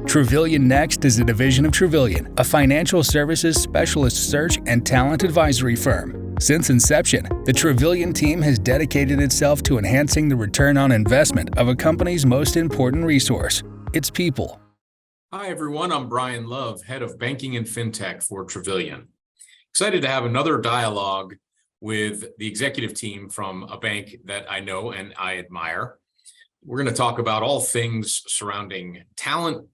Travillian Next is a division of Travillian, a financial services specialist search and talent advisory firm. Since inception, the Travillian team has dedicated itself to enhancing the return on investment of a company's most important resource, its people. Hi, everyone. I'm Brian Love, head of Banking and Fintech for Travillian. Excited to have another dialogue with the executive team from a bank that I know and I admire. We're going to talk about all things surrounding talent,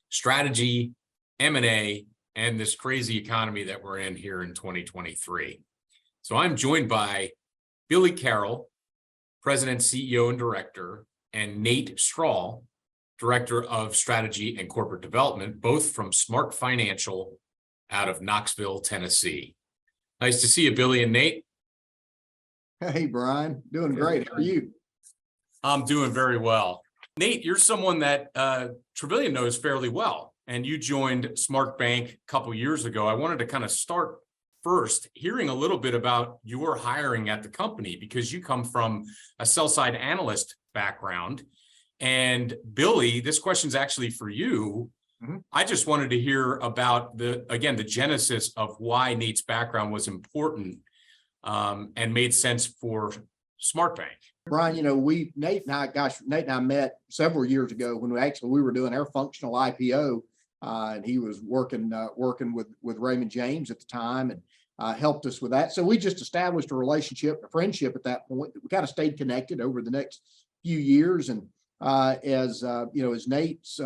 strategy, M&A, and this crazy economy that we're in here in 2023. So I'm joined by Billy Carroll, President, CEO, and Director, and Nate Strall, Director of Strategy and Corporate Development, both from Smart Financial out of Knoxville, Tennessee. Nice to see you, Billy and Nate. Hey, Brian. Doing great. How are you? I'm doing very well. Nate, you're someone that Travillian knows fairly well, and you joined SmartBank a couple years ago. I wanted to kind of start first hearing a little bit about your hiring at the company, because you come from a sell-side analyst background. And Billy, this question's actually for you. Mm-hmm. I just wanted to hear about the genesis of why Nate's background was important and made sense for SmartBank. Brian, Nate and I met several years ago when we were doing our functional IPO, and he was working with Raymond James at the time and helped us with that. So we just established a relationship, a friendship at that point. We kind of stayed connected over the next few years, and as Nate's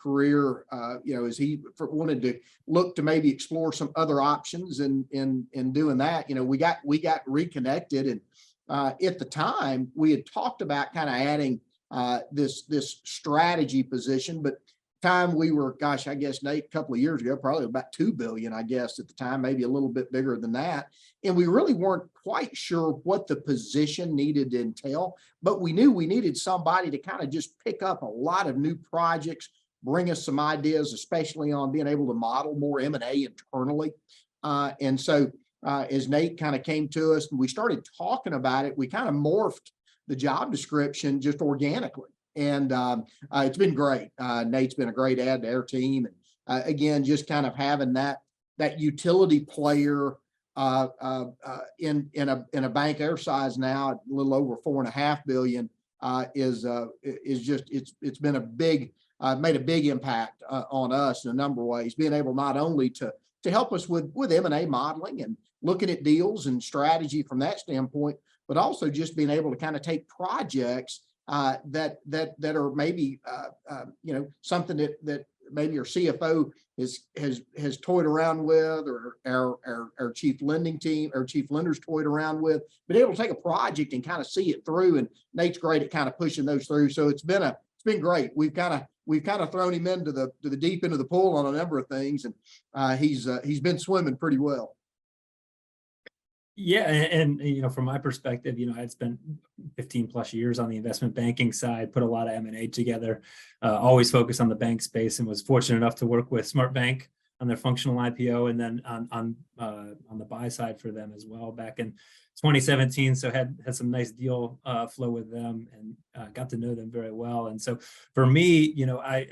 career, as he wanted to look to maybe explore some other options in doing that, we got reconnected. And at the time, we had talked about kind of adding this strategy position, but time we were, I guess, Nate, a couple of years ago, probably about $2 billion, I guess, at the time, maybe a little bit bigger than that. And we really weren't quite sure what the position needed to entail, but we knew we needed somebody to kind of just pick up a lot of new projects, bring us some ideas, especially on being able to model more M&A internally. And so as Nate kind of came to us and we started talking about it, we kind of morphed the job description just organically. And it's been great. Nate's been a great add to our team. And again, just kind of having that utility player in a bank our size now, a little over $4.5 billion, is just it's been a big made a big impact on us in a number of ways. Being able not only to help us with M&A modeling and looking at deals and strategy from that standpoint, but also just being able to kind of take projects that are maybe something that maybe your CFO has toyed around with, or our chief lending team, our chief lenders toyed around with, but able to take a project and kind of see it through. And Nate's great at kind of pushing those through. So it's been great. We've kind of thrown him into the deep end of the pool on a number of things, and he's been swimming pretty well. Yeah, and from my perspective, I'd spent 15 plus years on the investment banking side, put a lot of M&A together, always focused on the bank space, and was fortunate enough to work with SmartBank on their functional IPO, and then on the buy side for them as well back in 2017. So had some nice deal flow with them, and got to know them very well. And so for me,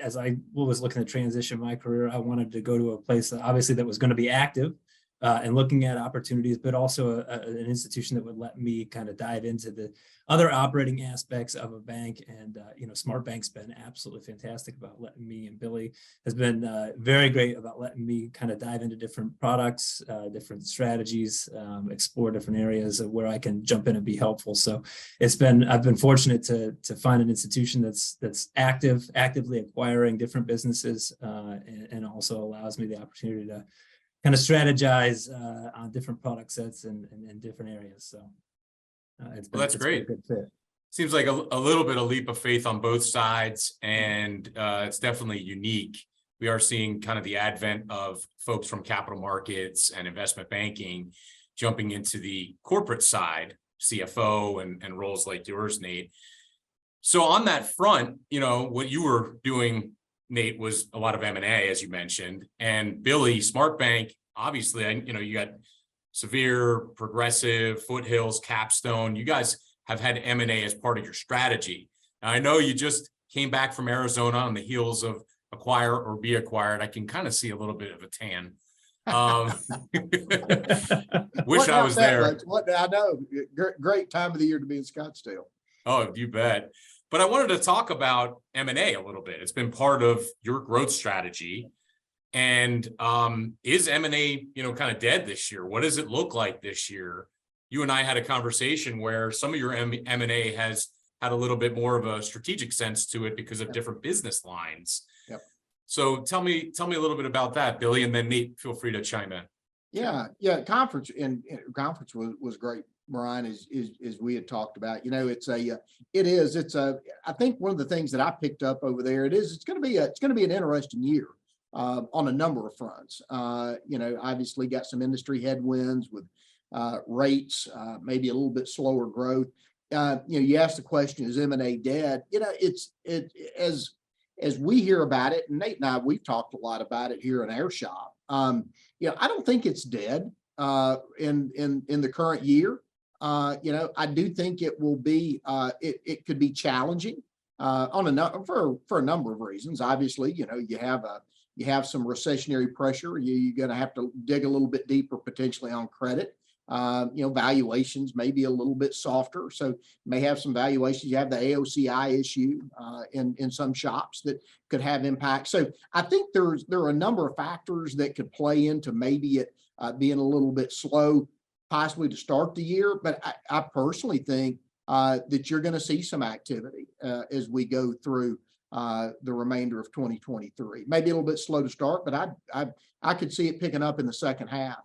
as I was looking to transition my career, I wanted to go to a place obviously that was going to be active. And looking at opportunities, but also an institution that would let me kind of dive into the other operating aspects of a bank. And, SmartBank's been absolutely fantastic about letting me, and Billy has been very great about letting me kind of dive into different products, different strategies, explore different areas of where I can jump in and be helpful. So I've been fortunate to find an institution that's actively acquiring different businesses, and also allows me the opportunity to kind of strategize on different product sets and different areas. So that's great. A good fit. Seems like a little bit of leap of faith on both sides, and it's definitely unique. We are seeing kind of the advent of folks from capital markets and investment banking jumping into the corporate side, CFO and roles like yours, Nate. So on that front, what you were doing, Nate, was a lot of M&A, as you mentioned, and Billy, SmartBank, obviously, you got Severe, Progressive, Foothills, Capstone. You guys have had M&A as part of your strategy. Now, I know you just came back from Arizona on the heels of acquire or be acquired. I can kind of see a little bit of a tan. Wish I was there. What I know, great time of the year to be in Scottsdale. Oh, you bet. But I wanted to talk about M&A a little bit. It's been part of your growth strategy. And is M&A, kind of dead this year? What does it look like this year? You and I had a conversation where some of your M&A has had a little bit more of a strategic sense to it because of different business lines. Yep. So tell me a little bit about that, Billy, and then Nate, feel free to chime in. Yeah. Conference was great, Brian, as we had talked about. I think one of the things that I picked up over there, it's going to be an interesting year on a number of fronts. Obviously got some industry headwinds with rates, maybe a little bit slower growth. You asked the question, is M&A dead? As we hear about it, and Nate and I, we've talked a lot about it here in our shop. I don't think it's dead in the current year. I do think it will be. It could be challenging for a number of reasons. Obviously, you have some recessionary pressure. You're going to have to dig a little bit deeper potentially on credit. Valuations may be a little bit softer, so you may have some valuations. You have the AOCI issue in some shops that could have impact. So I think there are a number of factors that could play into maybe it being a little bit slow, possibly to start the year. But I personally think that you're going to see some activity as we go through the remainder of 2023. Maybe a little bit slow to start, but I could see it picking up in the second half.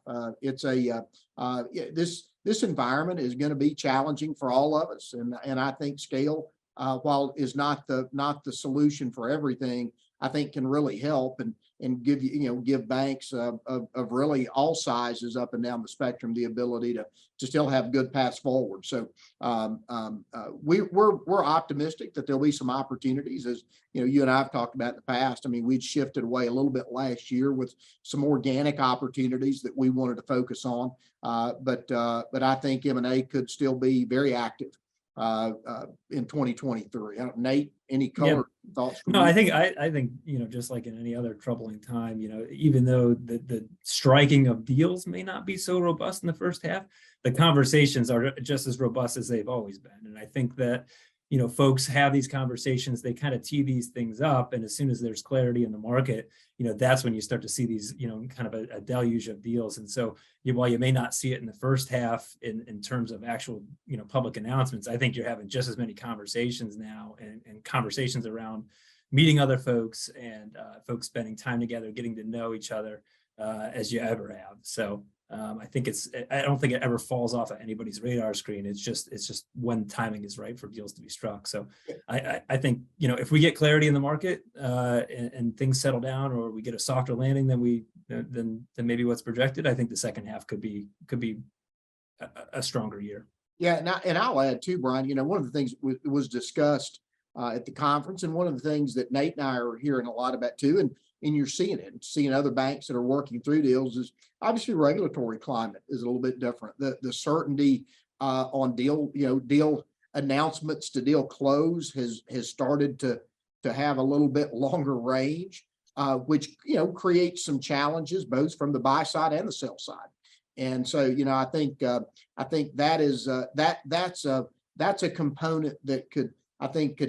This environment is going to be challenging for all of us, and I think scale, while is not the solution for everything, I think can really help and give banks of really all sizes up and down the spectrum the ability to still have good paths forward. So we're optimistic that there'll be some opportunities, as you and I have talked about in the past. I mean, we'd shifted away a little bit last year with some organic opportunities that we wanted to focus on, but I think M&A could still be very active in 2023. Nate, any color thoughts? No, I think just like in any other troubling time, even though the striking of deals may not be so robust in the first half, the conversations are just as robust as they've always been. And I think that folks have these conversations, they kind of tee these things up, and as soon as there's clarity in the market, that's when you start to see these kind of a deluge of deals. And so while you may not see it in the first half in terms of actual public announcements, I think you're having just as many conversations now, and conversations around meeting other folks and folks spending time together, getting to know each other as you ever have. So I think I don't think it ever falls off of anybody's radar screen. It's just when timing is right for deals to be struck. So I think, if we get clarity in the market and things settle down, or we get a softer landing than maybe what's projected, I think the second half could be a stronger year. Yeah. And I'll add too, Brian, one of the things was discussed at the conference, and one of the things that Nate and I are hearing a lot about too, and you're seeing other banks that are working through deals, is obviously regulatory climate is a little bit different. The certainty on deal announcements to deal close has started to have a little bit longer range, which creates some challenges both from the buy side and the sell side. And so I think that is that's a component that could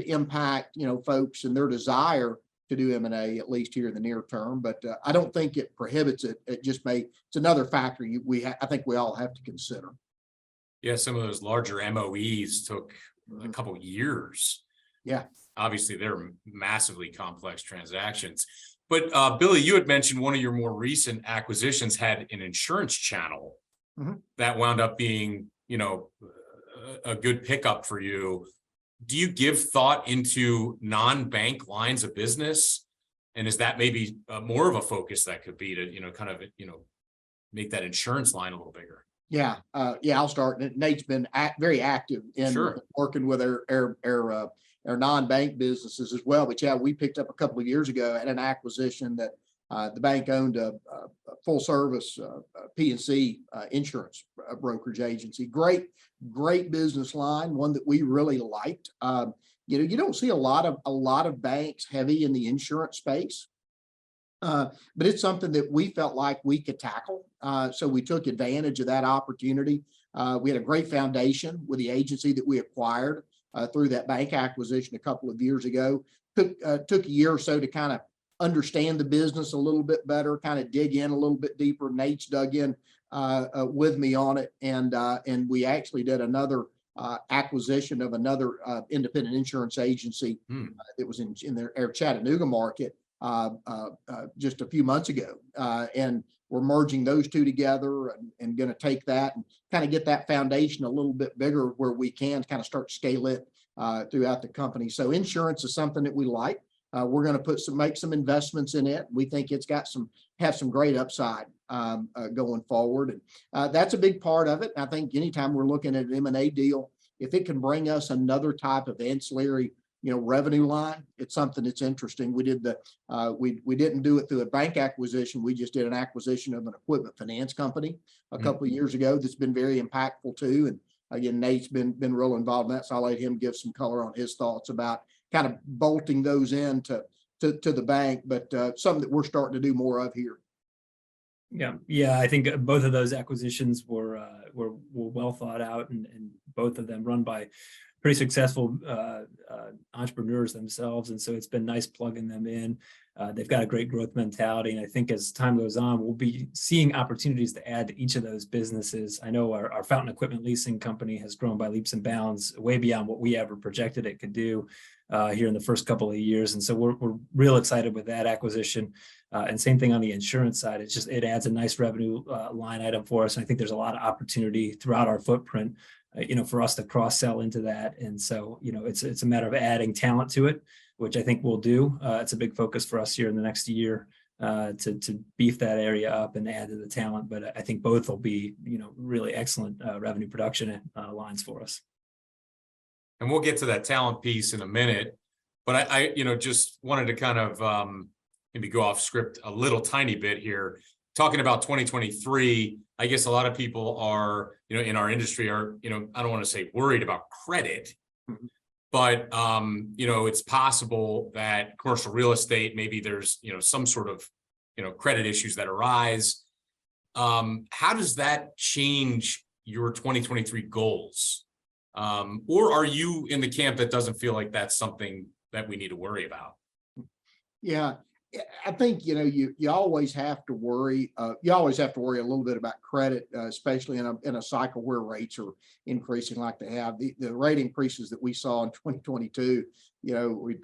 impact folks and their desire to do M&A, at least here in the near term. But I don't think it prohibits it. It's another factor I think we all have to consider. Yeah, some of those larger MOEs took a couple years. Yeah, obviously they're massively complex transactions. But Billy, you had mentioned one of your more recent acquisitions had an insurance channel that wound up being, a good pickup for you. Do you give thought into non-bank lines of business? And is that maybe more of a focus that could be to, make that insurance line a little bigger? Yeah. I'll start. Nate's been very active in working with our non-bank businesses as well. But yeah, we picked up a couple of years ago at an acquisition that the bank owned a full service P&C insurance brokerage agency. Great business line, one that we really liked. You don't see a lot of banks heavy in the insurance space. But it's something that we felt like we could tackle. So we took advantage of that opportunity. We had a great foundation with the agency that we acquired through that bank acquisition a couple of years ago. Took a year or so to kind of understand the business a little bit better, kind of dig in a little bit deeper. Nate's dug in with me on it, and we actually did another acquisition of another independent insurance agency that was in their Chattanooga market just a few months ago, and we're merging those two together and going to take that and kind of get that foundation a little bit bigger where we can kind of start to scale it throughout the company. So insurance is something that we like. We're going to make some investments in it. We think it's got have some great upside going forward. And that's a big part of it. I think anytime we're looking at an M&A deal, if it can bring us another type of ancillary, revenue line, it's something that's interesting. We did we didn't do it through a bank acquisition. We just did an acquisition of an equipment finance company a couple of years ago that's been very impactful too. And again, Nate's been real involved in that, so I'll let him give some color on his thoughts about kind of bolting those into the bank, but something that we're starting to do more of here. Yeah. I think both of those acquisitions were well thought out, and both of them run by pretty successful entrepreneurs themselves, and so it's been nice plugging them in. They've got a great growth mentality, and I think as time goes on, we'll be seeing opportunities to add to each of those businesses. I know our fountain equipment leasing company has grown by leaps and bounds, way beyond what we ever projected it could do here in the first couple of years, and so we're real excited with that acquisition. And same thing on the insurance side. It adds a nice revenue line item for us, and I think there's a lot of opportunity throughout our footprint, for us to cross sell into that. And so, it's a matter of adding talent to it, which I think we'll do. It's a big focus for us here in the next year to beef that area up and add to the talent. But I think both will be, really excellent revenue production lines for us. And we'll get to that talent piece in a minute. But I just wanted to kind of maybe go off script a little tiny bit here. Talking about 2023, I guess a lot of people are, in our industry are, I don't want to say worried about credit, but, it's possible that commercial real estate, maybe there's, some sort of, credit issues that arise. How does that change your 2023 goals? Or are you in the camp that doesn't feel like that's something that we need to worry about? Yeah. I think, you always have to worry. You always have to worry a little bit about credit, especially in a cycle where rates are increasing like they have. The rate increases that we saw in 2022,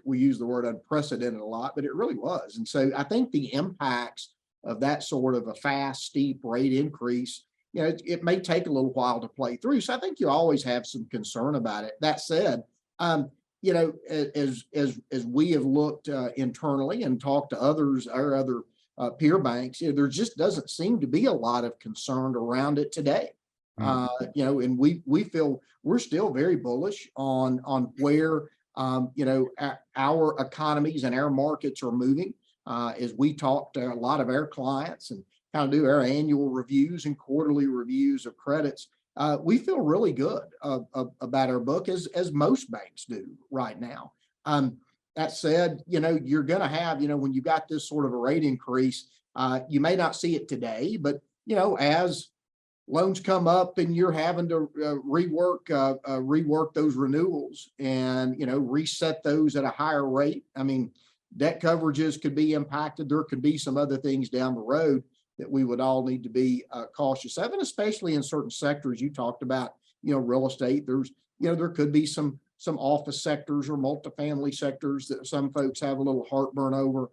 we use the word unprecedented a lot, but it really was. And so I think the impacts of that sort of a fast, steep rate increase, it may take a little while to play through. So I think you always have some concern about it. That said, as we have looked internally and talked to our other peer banks, there just doesn't seem to be a lot of concern around it today. And we feel we're still very bullish on where our economies and our markets are moving. As we talk to a lot of our clients and kind of do our annual reviews and quarterly reviews of credits, we feel really good about our book, as most banks do right now. That said, you're going to have, when you got this sort of a rate increase, you may not see it today, but, as loans come up and you're having to rework those renewals and, reset those at a higher rate. I mean, debt coverages could be impacted. There could be some other things down the road that we would all need to be cautious of, and especially in certain sectors you talked about, real estate. There's, there could be some office sectors or multifamily sectors that some folks have a little heartburn over.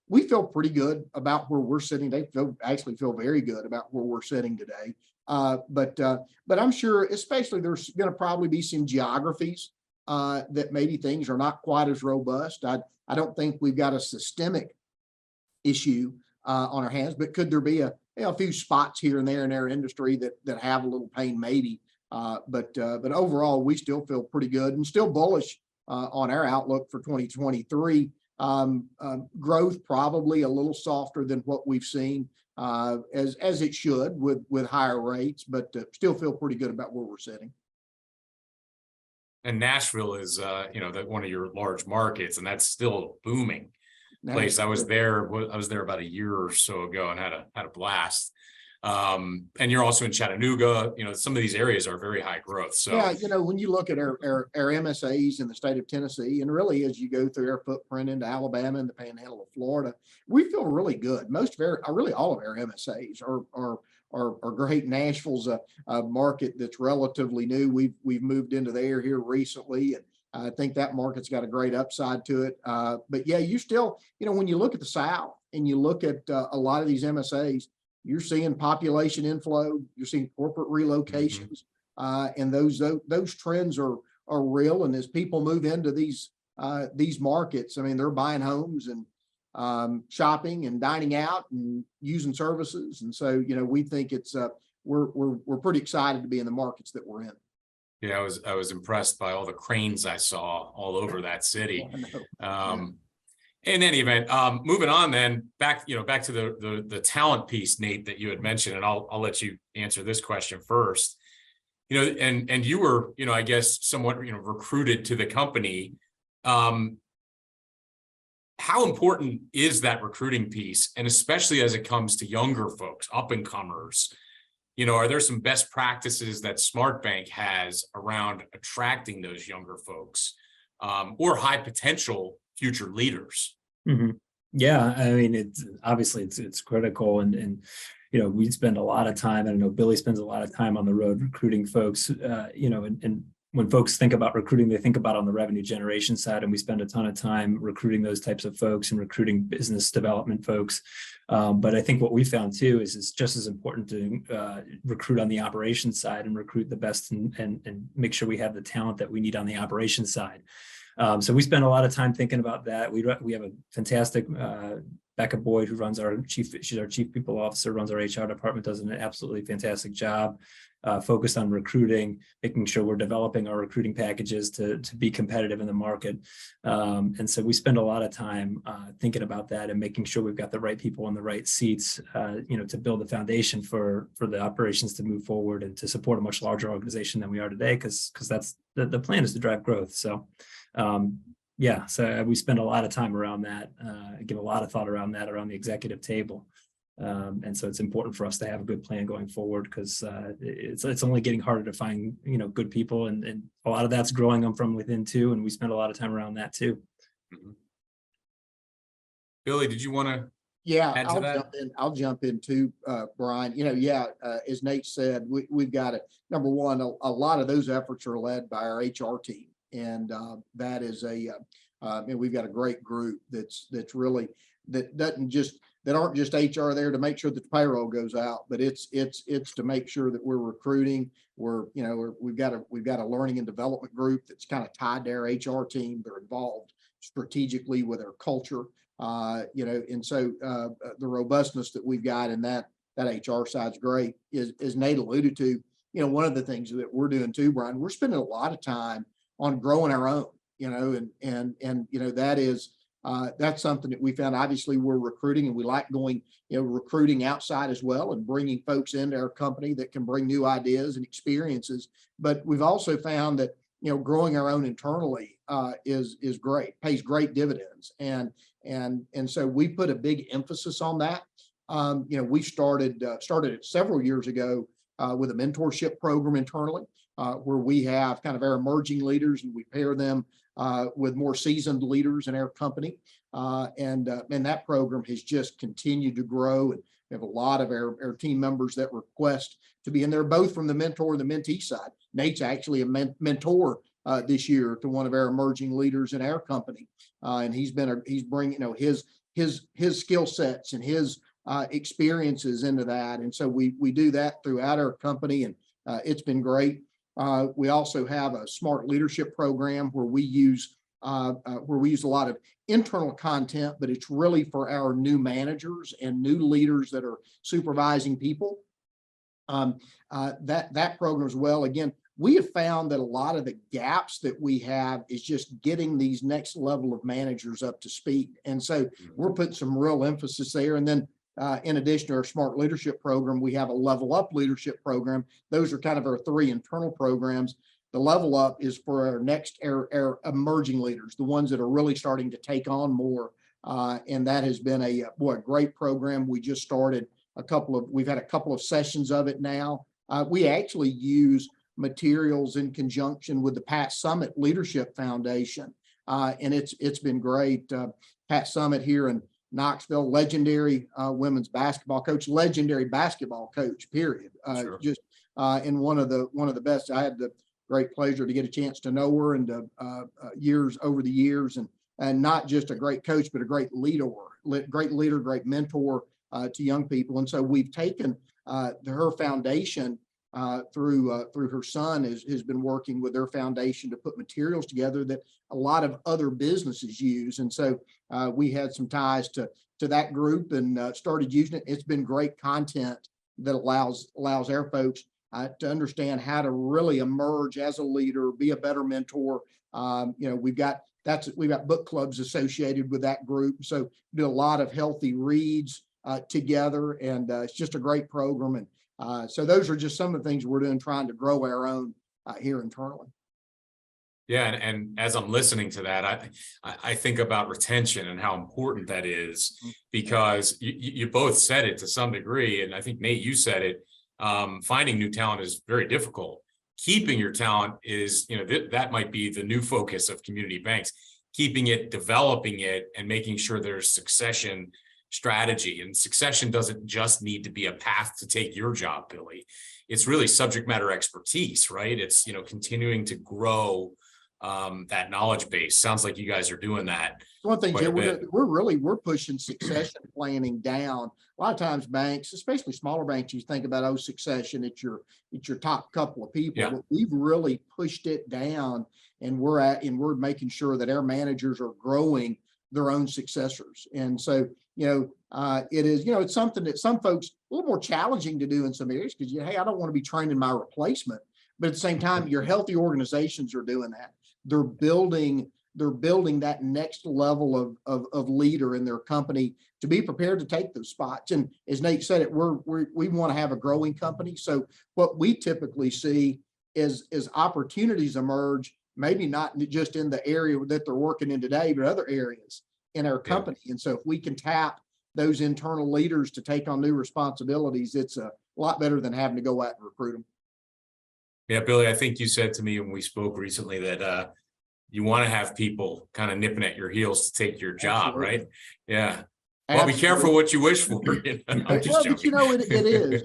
We feel pretty good about where we're sitting. They actually feel very good about where we're sitting today. But I'm sure, especially there's going to probably be some geographies that maybe things are not quite as robust. I don't think we've got a systemic issue on our hands, but could there be a few spots here and there in our industry that have a little pain, maybe? But overall, we still feel pretty good and still bullish on our outlook for 2023. Growth probably a little softer than what we've seen, as it should with higher rates, but still feel pretty good about where we're sitting. And Nashville is, one of your large markets, and that's still booming. place. I was there about a year or so ago and had a blast. And you're also in Chattanooga. Some of these areas are very high growth. So yeah, when you look at our MSAs in the state of Tennessee, and really as you go through our footprint into Alabama and the Panhandle of Florida, we feel really good. Really all of our MSAs are great. Nashville's a market that's relatively new. We've moved into there here recently, and I think that market's got a great upside to it. But yeah, you still, when you look at the South and you look at a lot of these MSAs, you're seeing population inflow, you're seeing corporate relocations, and those trends are real. And as people move into these markets, I mean, they're buying homes and shopping and dining out and using services. And so, we think it's we're pretty excited to be in the markets that we're in. Yeah, I was impressed by all the cranes I saw all over that city. In any event, moving on then back to the talent piece, Nate, that you had mentioned, and I'll let you answer this question first. And you were, I guess somewhat, recruited to the company. How important is that recruiting piece? And especially as it comes to younger folks, up and comers, are there some best practices that SmartBank has around attracting those younger folks, or high potential future leaders? Mm-hmm. Yeah, I mean, it's critical, and we spend a lot of time, and I know Billy spends a lot of time on the road recruiting folks, and when folks think about recruiting, they think about on the revenue generation side, and we spend a ton of time recruiting those types of folks and recruiting business development folks. But I think what we found too is it's just as important to recruit on the operations side and recruit the best and make sure we have the talent that we need on the operations side. So we spend a lot of time thinking about that. We have a fantastic Becca Boyd, who runs she's our chief people officer, runs our HR department, does an absolutely fantastic job, focused on recruiting, making sure we're developing our recruiting packages to be competitive in the market. And so we spend a lot of time thinking about that and making sure we've got the right people in the right seats, to build the foundation for the operations to move forward and to support a much larger organization than we are today, because that's the plan is to drive growth. So so we spend a lot of time around that, give a lot of thought around that, around the executive table. And so it's important for us to have a good plan going forward, because it's only getting harder to find, good people, and a lot of that's growing them from within too. And we spend a lot of time around that too. Mm-hmm. Billy, did you want to? Yeah, I'll jump in too, Brian. As Nate said, we've got number one, a lot of those efforts are led by our HR team. And that is and we've got a great group that's really, that aren't just HR there to make sure that the payroll goes out, but it's to make sure that we're recruiting. We've got a learning and development group that's kind of tied to our HR team. They're involved strategically with our culture, and so the robustness that we've got in that HR side's great. As Nate alluded to, one of the things that we're doing too, Brian, we're spending a lot of time on growing our own, that is, that's something that we found. Obviously we're recruiting, and we like going, recruiting outside as well, and bringing folks into our company that can bring new ideas and experiences. But we've also found that, growing our own internally is great, pays great dividends. And so we put a big emphasis on that. We started it several years ago with a mentorship program internally, where we have kind of our emerging leaders, and we pair them with more seasoned leaders in our company. And that program has just continued to grow. And we have a lot of our team members that request to be in there, both from the mentor and the mentee side. Nate's actually a mentor this year to one of our emerging leaders in our company. And he's bringing, his skill sets and his experiences into that. And so we do that throughout our company, and it's been great. We also have a smart leadership program where we use a lot of internal content, but it's really for our new managers and new leaders that are supervising people. That program as well. Again, we have found that a lot of the gaps that we have is just getting these next level of managers up to speed. And so we're putting some real emphasis there. And then in addition to our smart leadership program, we have a level up leadership program. Those are kind of our three internal programs. The level up is for our emerging leaders, the ones that are really starting to take on more And that has been a great program. We just started we've had a couple of sessions of it now. We actually use materials in conjunction with the Pat Summitt Leadership Foundation. And it's been great. Pat Summitt here in Knoxville, legendary women's basketball coach, legendary basketball coach, period. Sure. And one of the best. I had the great pleasure to get a chance to know her and over the years, and not just a great coach, but a great leader, great mentor to young people. And so we've taken her foundation through her son has been working with their foundation to put materials together that a lot of other businesses use. And so we had some ties to that group and started using it. It's been great content that allows our folks to understand how to really emerge as a leader, be a better mentor. We've got book clubs associated with that group. So do a lot of healthy reads together, and it's just a great program. And so those are just some of the things we're doing, trying to grow our own here internally. Yeah, and as I'm listening to that, I think about retention and how important that is, because you both said it to some degree, and I think Nate, you said it. Finding new talent is very difficult. Keeping your talent is, that might be the new focus of community banks. Keeping it, developing it, and making sure there's succession strategy. And succession doesn't just need to be a path to take your job, Billy. It's really subject matter expertise, right? It's, continuing to grow that knowledge base. Sounds like you guys are doing that. One thing, Jim, we're pushing succession planning down. A lot of times banks, especially smaller banks, you think about, succession, it's your top couple of people. Yeah. But we've really pushed it down, and we're making sure that our managers are growing their own successors. And so, it is, it's something that some folks a little more challenging to do in some areas, because hey, I don't want to be training my replacement. But at the same time, your healthy organizations are doing that. They're building that next level of leader in their company to be prepared to take those spots. And as Nate said it, we want to have a growing company. So what we typically see is opportunities emerge, maybe not just in the area that they're working in today, but other areas in our company. And so if we can tap those internal leaders to take on new responsibilities, it's a lot better than having to go out and recruit them. Yeah, Billy, I think you said to me when we spoke recently that you want to have people kind of nipping at your heels to take your job, Absolutely. Right? Yeah. Well, Absolutely. Be careful what you wish for. I'm just joking. But it is.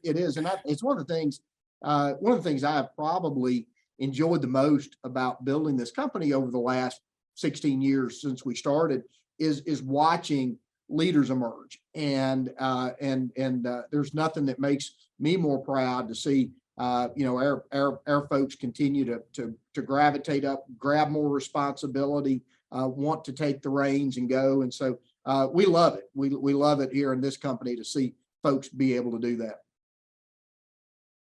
It is, and it's one of the things. One of the things I have probably enjoyed the most about building this company over the last 16 years since we started is watching leaders emerge, and there's nothing that makes me more proud to see our folks continue to gravitate up, grab more responsibility, want to take the reins and go. And so we love it. We love it here in this company to see folks be able to do that.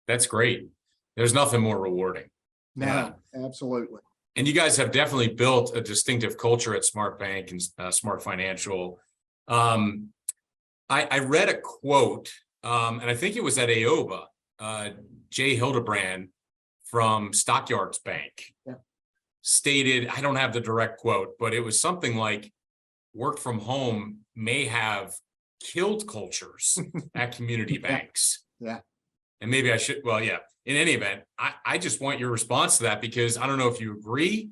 That's great. There's nothing more rewarding. No, absolutely. And you guys have definitely built a distinctive culture at SmartBank and Smart Financial. I read a quote, and I think it was at AOBA. Jay Hildebrand from Stockyards Bank stated, I don't have the direct quote, but it was something like, work from home may have killed cultures at community banks. Yeah. And maybe I should, in any event, I just want your response to that, because I don't know if you agree,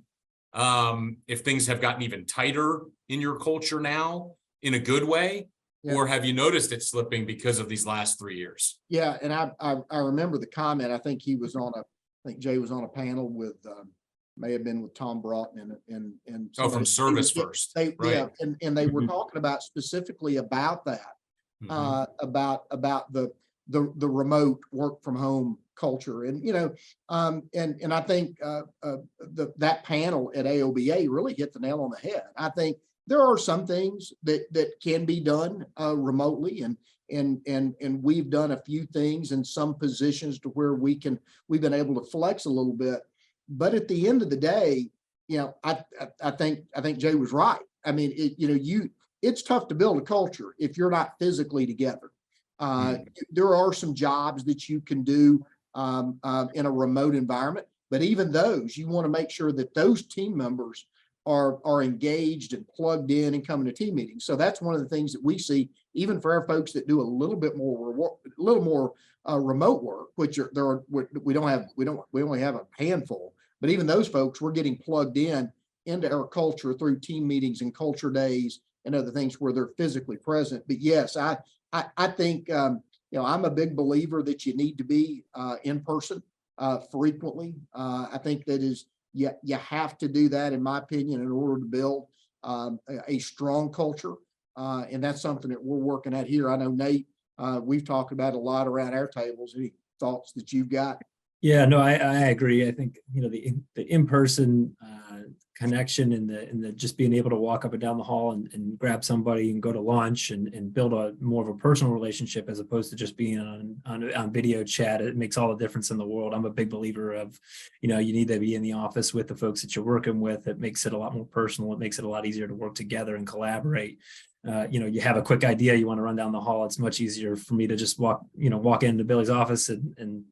if things have gotten even tighter in your culture now in a good way. Yeah. Or have you noticed it slipping because of these last 3 years? Yeah, and I remember the comment. I think Jay was on a panel with may have been with Tom Broughton and from Service First, right? Yeah, and they were Mm-hmm. talking about specifically about that, Mm-hmm. about the remote work from home culture, and and I think that panel at AOBA really hit the nail on the head. I think there are some things that can be done remotely, and we've done a few things in some positions to where we've been able to flex a little bit. But at the end of the day, I think Jay was right. I mean, it's tough to build a culture if you're not physically together. There are some jobs that you can do in a remote environment, but even those, you want to make sure that those team members are engaged and plugged in and coming to team meetings. So that's one of the things that we see, even for our folks that do a little bit more, remote work, which we only have a handful, but even those folks, we're getting plugged into our culture through team meetings and culture days and other things where they're physically present. But yes, I think, I'm a big believer that you need to be in person frequently. I think that is, you have to do that, in my opinion, in order to build a strong culture. And that's something that we're working at here. I know, Nate, we've talked about a lot around our tables. Any thoughts that you've got? Yeah, no, I agree. I think, the in-person connection and the just being able to walk up and down the hall and grab somebody and go to lunch and build a more of a personal relationship as opposed to just being on video chat, it makes all the difference in the world. I'm a big believer of, you need to be in the office with the folks that you're working with. It makes it a lot more personal. It makes it a lot easier to work together and collaborate. You have a quick idea, you want to run down the hall. It's much easier for me to just walk into Billy's office and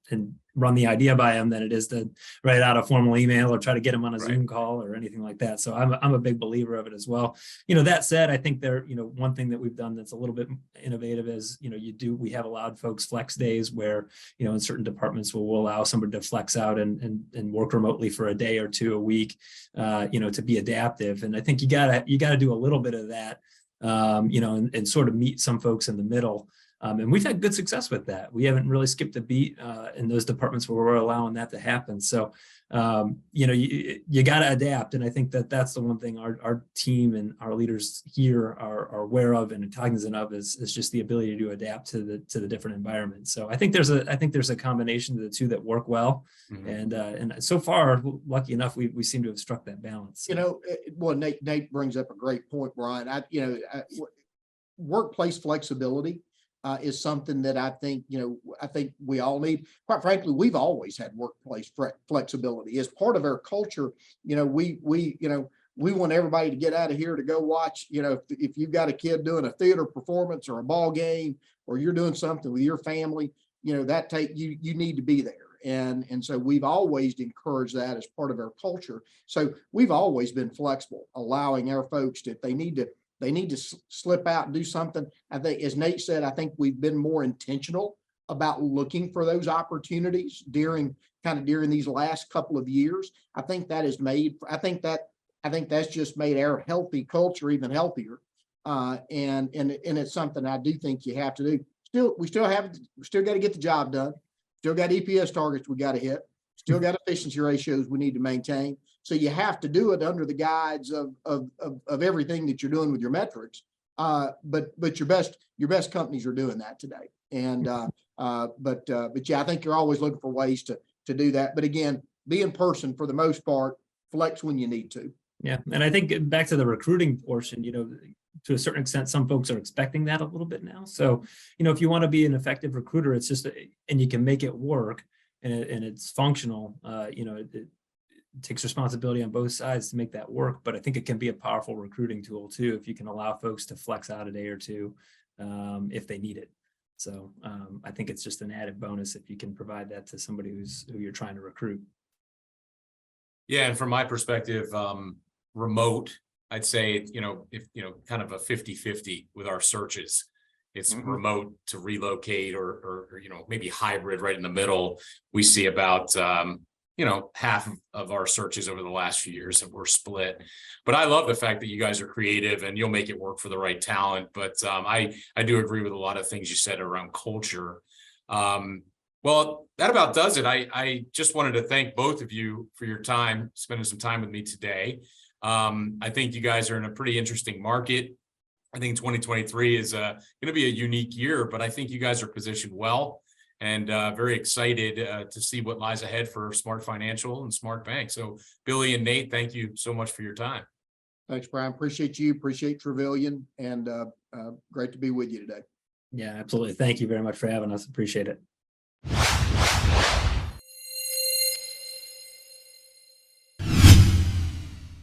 run the idea by him than it is to write out a formal email or try to get him on a Zoom call or anything like that. So I'm a big believer of it as well. That said, I think one thing that we've done that's a little bit innovative is, we have allowed folks flex days where, in certain departments we'll allow somebody to flex out and work remotely for a day or two a week, to be adaptive. And I think you gotta do a little bit of that. And sort of meet some folks in the middle. And we've had good success with that. We haven't really skipped a beat in those departments where we're allowing that to happen. So, you got to adapt. And I think that's the one thing our team and our leaders here are aware of and cognizant of is just the ability to adapt to the different environments. So I think there's a combination of the two that work well. Mm-hmm. And so far, lucky enough, we seem to have struck that balance. Well, Nate brings up a great point, Brian. Workplace flexibility is something that I think we all need. Quite frankly, we've always had workplace flexibility as part of our culture. We want everybody to get out of here to go watch. If you've got a kid doing a theater performance or a ball game, or you're doing something with your family, you need to be there. And so we've always encouraged that as part of our culture. So we've always been flexible, allowing our folks to, if they need to slip out and do something. I think, as Nate said, I think we've been more intentional about looking for those opportunities during these last couple of years. I think that's just made our healthy culture even healthier. And it's something I do think you have to do. We still got to get the job done. Still got EPS targets we got to hit. Still got efficiency ratios we need to maintain. So you have to do it under the guides of everything that you're doing with your metrics. But your best companies are doing that today. And but yeah, I think you're always looking for ways to do that. But again, be in person for the most part, flex when you need to. Yeah. And I think back to the recruiting portion, to a certain extent, some folks are expecting that a little bit now. So, if you want to be an effective recruiter, it's just, and you can make it work and it's functional, it takes responsibility on both sides to make that work. But I think it can be a powerful recruiting tool too, if you can allow folks to flex out a day or two if they need it. So I think it's just an added bonus if you can provide that to somebody who you're trying to recruit. Yeah. And from my perspective, remote, I'd say, if, kind of a 50-50 with our searches. It's remote to relocate or maybe hybrid right in the middle. We see about, half of our searches over the last few years that were split. But I love the fact that you guys are creative and you'll make it work for the right talent. But I do agree with a lot of things you said around culture. Well, that about does it. I just wanted to thank both of you for your time, spending some time with me today. I think you guys are in a pretty interesting market. I think 2023 is going to be a unique year, but I think you guys are positioned well and very excited to see what lies ahead for Smart Financial and Smart Bank. So Billy and Nate, thank you so much for your time. Thanks, Brian. Appreciate you. Appreciate Travillian, and great to be with you today. Yeah, absolutely. Thank you very much for having us. Appreciate it.